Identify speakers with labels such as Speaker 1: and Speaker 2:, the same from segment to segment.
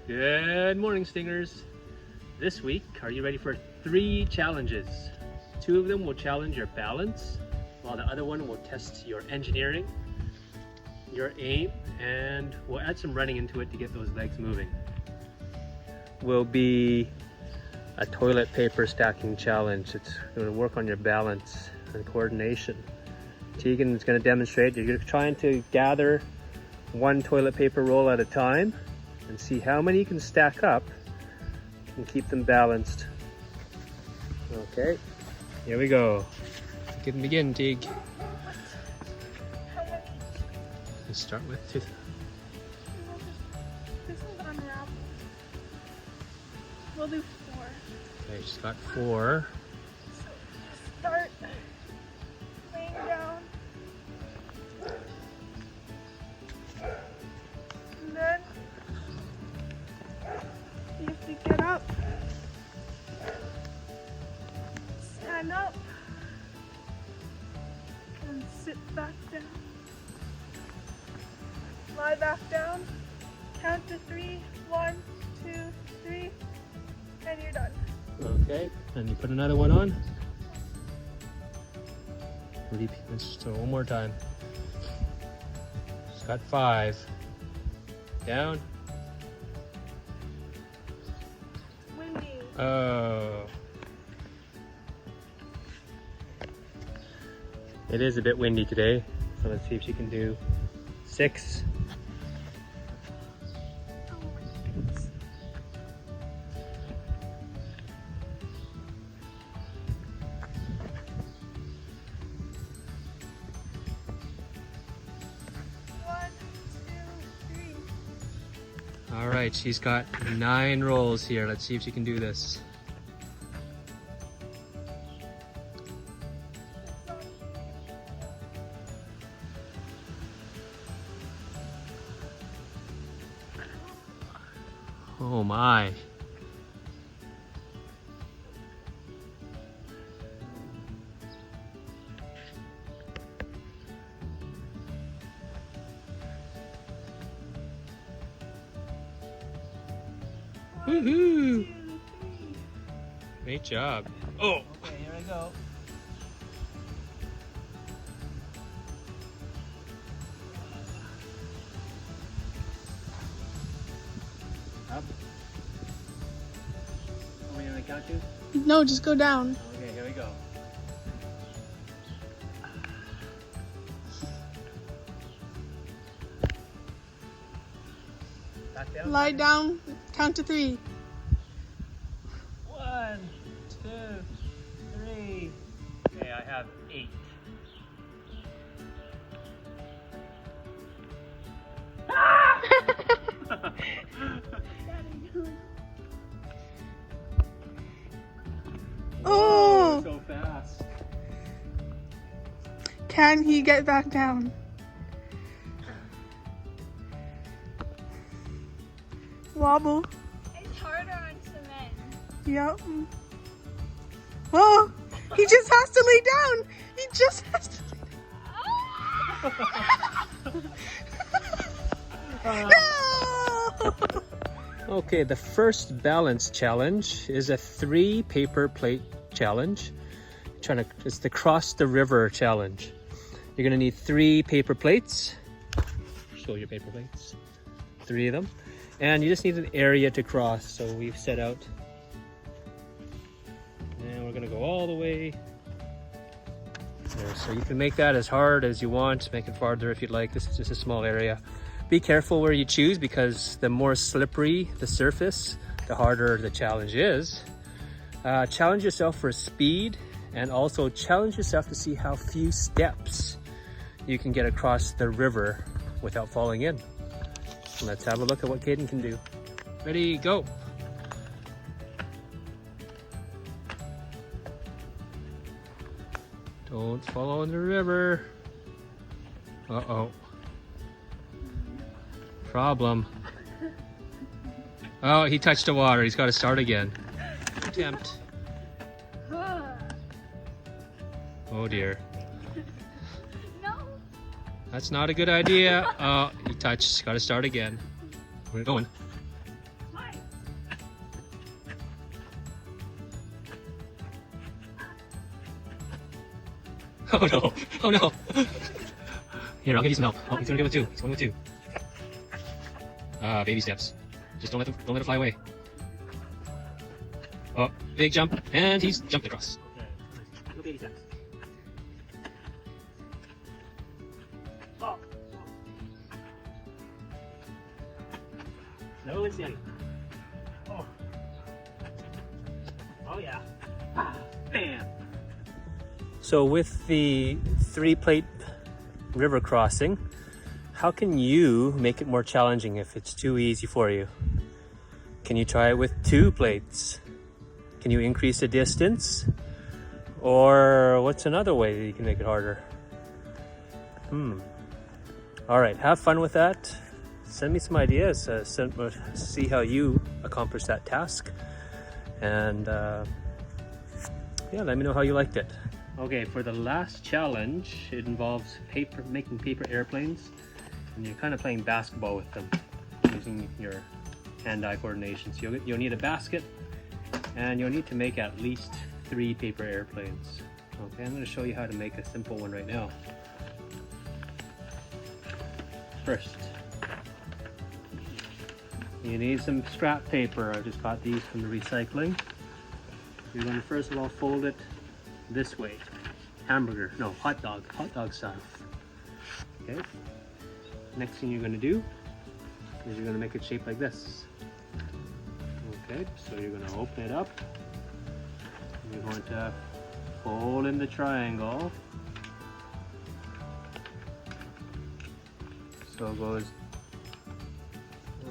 Speaker 1: Good morning, Stingers. This week, are you ready for 3 challenges? 2 of them will challenge your balance, while the other one will test your engineering, your aim, and we'll add some running into it to get those legs moving. Will be a toilet paper stacking challenge. It's going to work on your balance and coordination. Tegan is going to demonstrate. You're trying to gather 1 toilet paper roll at a time and see how many you can stack up and keep them balanced. Okay, here we go. You can begin, Teague. Let's start with 2.
Speaker 2: This one's unwrapped. We'll do 4.
Speaker 1: Okay, she's got 4.
Speaker 2: So start laying down. And then you have to get up. Stand up. And sit back down. Lie back down. Count to 3. 1, 2, 3. And you're done.
Speaker 1: Okay, and you put another one on. Repeat this so one more time. She's got 5. Down.
Speaker 2: Windy.
Speaker 1: Oh. It is a bit windy today, so let's see if she can do 6.
Speaker 2: Oh my goodness. One, 2, 3.
Speaker 1: All right, she's got 9 rolls here. Let's see if she can do this. Oh my. Woohoo!
Speaker 2: 2, 3.
Speaker 1: Great job. Oh!
Speaker 3: Okay, here I go. Up. Are we gonna count to?
Speaker 2: No, just go down.
Speaker 3: Okay, here we go. Back down.
Speaker 2: Lie down. Count to 3.
Speaker 3: 1, 2, 3.
Speaker 1: Okay, I have 8.
Speaker 2: Oh!
Speaker 1: So fast.
Speaker 2: Can he get back down? Wobble.
Speaker 4: It's harder on cement.
Speaker 2: Yep. Oh! He just has to lay down. He just has to lay down. No!
Speaker 1: Okay, the first balance challenge is a 3 paper plate challenge. It's the cross the river challenge. You're gonna need 3 paper plates. Show your paper plates. 3 of them. And you just need an area to cross. So we've set out. And we're gonna go all the way there. So you can make that as hard as you want, make it farther if you'd like. This is just a small area. Be careful where you choose because the more slippery the surface, the harder the challenge is. Challenge yourself for speed and also challenge yourself to see how few steps you can get across the river without falling in. Let's have a look at what Caden can do. Ready, go. Don't follow in the river. Uh-oh. Problem. Oh, he touched the water. He's got to start again. Attempt. Oh dear.
Speaker 4: No.
Speaker 1: That's not a good idea. Oh, he touched. Got to start again. We're going.
Speaker 4: Why?
Speaker 1: Oh no! Oh no! Here, I'll give you some help. Oh, he's gonna go with two. He's going with two. Baby steps. Just don't let it fly away. Oh, big jump, and he's jumped across. Okay, little baby steps. Oh. Slow and steady. Oh. Oh yeah. Bam. So with the 3-plate river crossing, how can you make it more challenging if it's too easy for you? Can you try it with 2 plates? Can you increase the distance? Or what's another way that you can make it harder? All right, have fun with that. Send me some ideas. See how you accomplish that task. And yeah, let me know how you liked it. Okay, for the last challenge, it involves making paper airplanes. And you're kind of playing basketball with them using your hand-eye coordination. So you'll need a basket, and you'll need to make at least 3 paper airplanes. Okay, I'm going to show you how to make a simple one right now. First, you need some scrap paper. I just got these from the recycling. You're going to first of all fold it this way. Hot dog style. Okay. Next thing you're going to do is you're going to make it shaped like this. Okay, so you're going to open it up. You're going to fold in the triangle. So it goes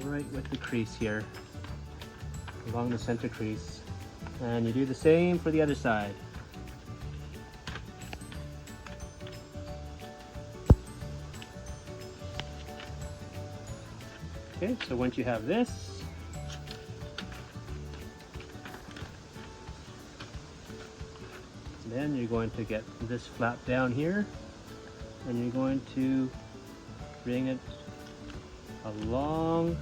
Speaker 1: right with the crease here, along the center crease. And you do the same for the other side. Okay, so once you have this, then you're going to get this flap down here, and you're going to bring it along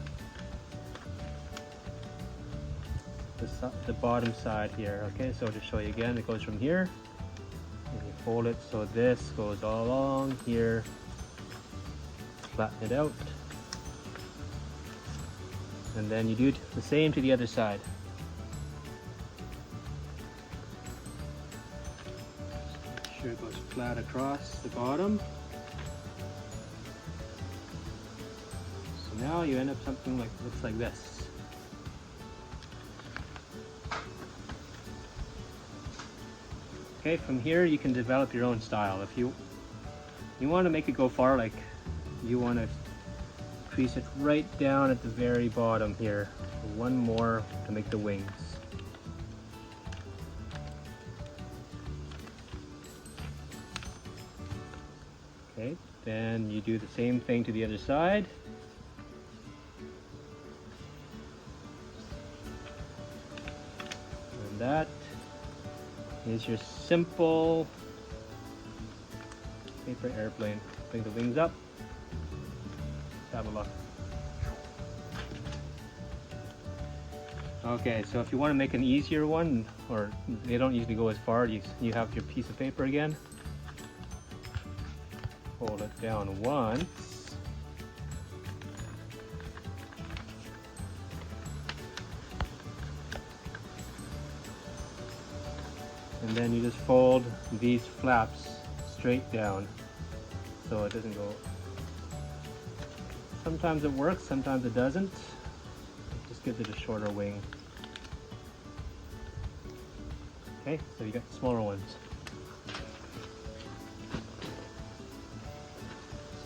Speaker 1: the bottom side here. Okay, so to show you again, it goes from here, and you fold it so this goes all along here, flatten it out. And then you do the same to the other side. Make sure it goes flat across the bottom. So now you end up something like looks like this. Okay, from here you can develop your own style. If you want to make it go far, like you want to crease it right down at the very bottom here. One more to make the wings. Okay, then you do the same thing to the other side. And that is your simple paper airplane. Bring the wings up. Have a look. Okay, so if you want to make an easier one, or they don't usually go as far, you have your piece of paper again. Fold it down once. And then you just fold these flaps straight down so it doesn't go. Sometimes it works, sometimes it doesn't. It just gives it a shorter wing. Okay, so you got the smaller ones.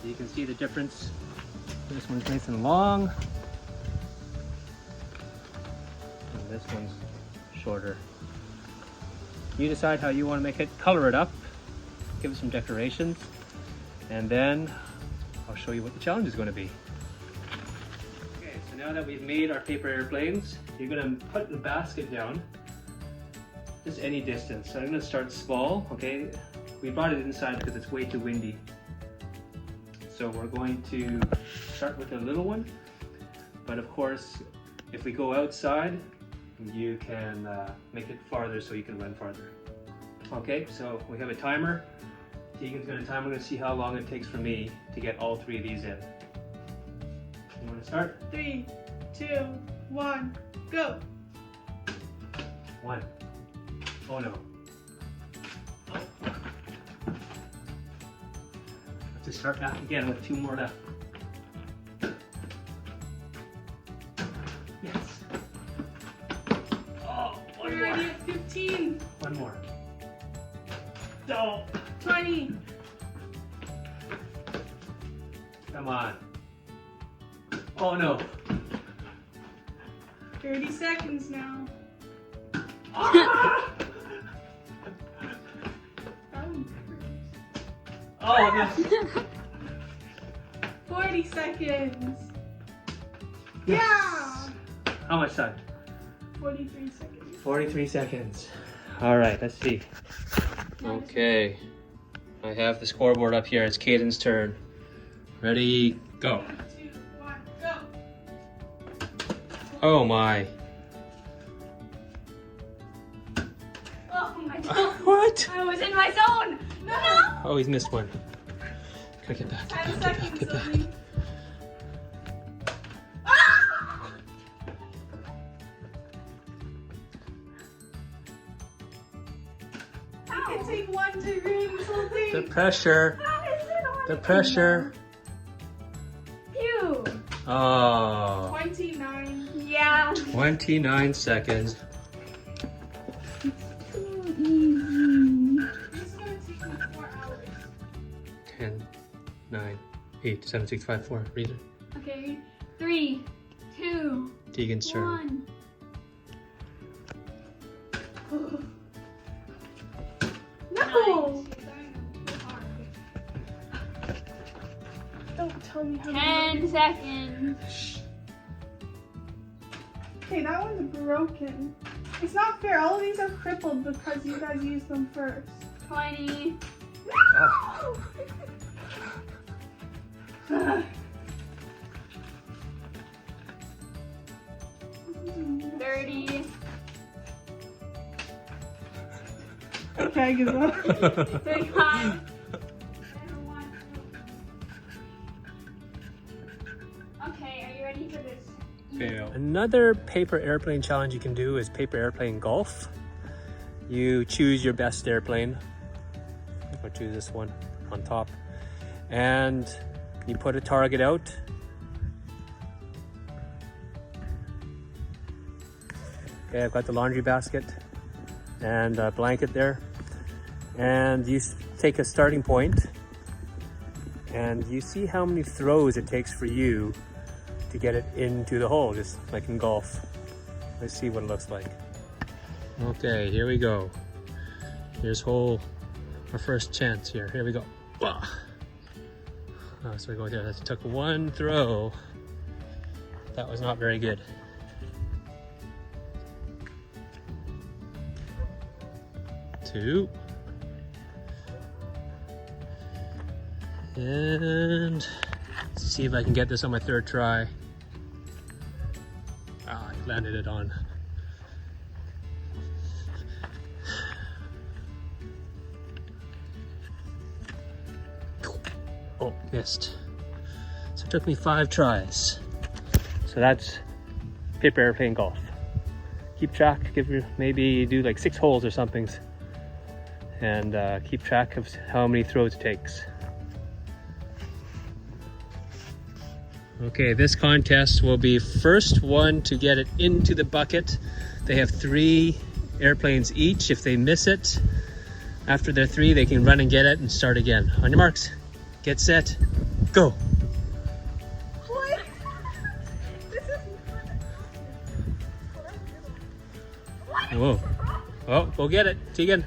Speaker 1: So you can see the difference. This one's nice and long, and this one's shorter. You decide how you want to make it, color it up, give it some decorations, and then I'll show you what the challenge is going to be. Okay, so now that we've made our paper airplanes, you're going to put the basket down, just any distance. So I'm going to start small, okay? We brought it inside because it's way too windy. So we're going to start with a little one, but of course, if we go outside, you can make it farther so you can run farther. Okay, so we have a timer Tegan's gonna time. We're gonna see how long it takes for me to get all 3 of these in. You wanna start?
Speaker 2: 3, 2, 1, go.
Speaker 1: 1. Oh no. Let's start back again with 2 more left. Yes. Oh, one
Speaker 2: We're
Speaker 1: more.
Speaker 2: already at 15,
Speaker 1: One more. No.
Speaker 2: 20.
Speaker 1: Come on. Oh no.
Speaker 2: 30 seconds now.
Speaker 1: Ah! Oh no.
Speaker 2: 40 seconds.
Speaker 1: Yes.
Speaker 2: Yeah.
Speaker 1: How much time?
Speaker 2: 43 seconds.
Speaker 1: 43 seconds. All right, let's see. Okay. I have the scoreboard up here. It's Caden's turn. Ready, go.
Speaker 2: 2, 1, go.
Speaker 1: Oh my.
Speaker 4: Oh my god.
Speaker 1: What?
Speaker 4: I was in my zone. No.
Speaker 1: Oh, he's missed one. Gotta get back.
Speaker 2: 10
Speaker 1: Get back,
Speaker 2: seconds,
Speaker 1: get back.
Speaker 2: Zoe. I can take 1 to ring this whole thing.
Speaker 1: The pressure.
Speaker 4: How is it on?
Speaker 1: The pressure.
Speaker 4: Phew.
Speaker 1: Oh.
Speaker 2: 29.
Speaker 4: Yeah.
Speaker 1: 29 seconds.
Speaker 4: Too easy.
Speaker 2: This is gonna take me 4 hours.
Speaker 1: 10, 9, 8, 7, 6, 5, 4. Read it.
Speaker 4: Okay. 3, 2,
Speaker 1: Tegan's turn.
Speaker 4: 1.
Speaker 2: No!
Speaker 4: Nice.
Speaker 2: Don't tell me how to
Speaker 4: 10 seconds.
Speaker 2: Okay, that one's broken. It's not fair. All of these are crippled because you guys used them first.
Speaker 4: 20.
Speaker 1: Oh.
Speaker 4: 30.
Speaker 2: Okay, I give up.
Speaker 4: 35. Okay, are you ready for this?
Speaker 1: Fail. Another paper airplane challenge you can do is paper airplane golf. You choose your best airplane. I'll choose this one on top. And you put a target out. Okay, I've got the laundry basket and a blanket there. And you take a starting point and you see how many throws it takes for you to get it into the hole, just like in golf. Let's see what it looks like. Okay, here we go. Here's hole, our first chance here. Here we go. Oh, so we go here. That took 1 throw. That was not very good. Two. And let's see if I can get this on my 3rd try. Ah, I landed it on. Oh, missed. So it took me 5 tries. So that's paper airplane golf. Keep track, maybe do like 6 holes or something. And keep track of how many throws it takes. Okay, this contest will be first one to get it into the bucket. They have 3 airplanes each. If they miss it, after their 3, they can run and get it and start again. On your marks, get set, go.
Speaker 2: What? This is
Speaker 1: Whoa. Oh, go get it, Tegan.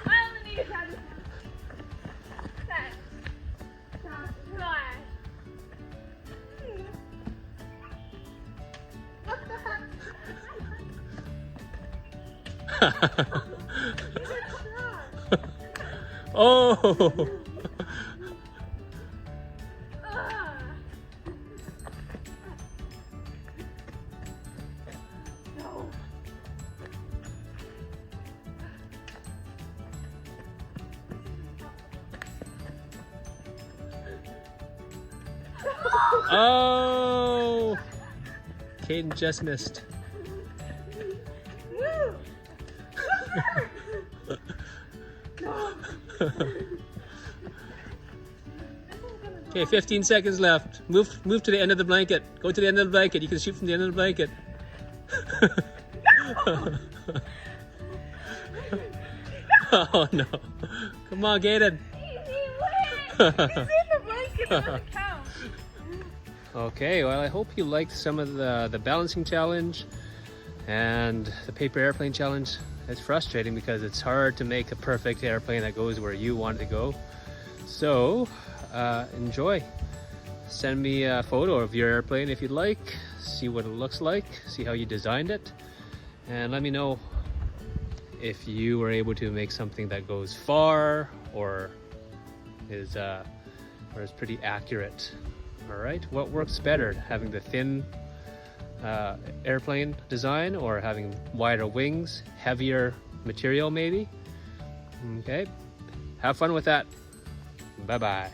Speaker 4: I only need to try this
Speaker 1: Oh. Oh! Caden just missed.
Speaker 2: Woo!
Speaker 1: Okay, 15 seconds left. Move to the end of the blanket. Go to the end of the blanket. You can shoot from the end of the blanket. Oh no. Come on, Caden.
Speaker 2: He's in the blanket, it doesn't count.
Speaker 1: Okay, well I hope you liked some of the balancing challenge and the paper airplane challenge. It's frustrating because it's hard to make a perfect airplane that goes where you want it to go. So enjoy. Send me a photo of your airplane if you'd like. See what it looks like, see how you designed it, and let me know if you were able to make something that goes far or is pretty accurate. All right, what works better, having the thin airplane design or having wider wings, heavier material maybe? Okay, have fun with that. Bye bye.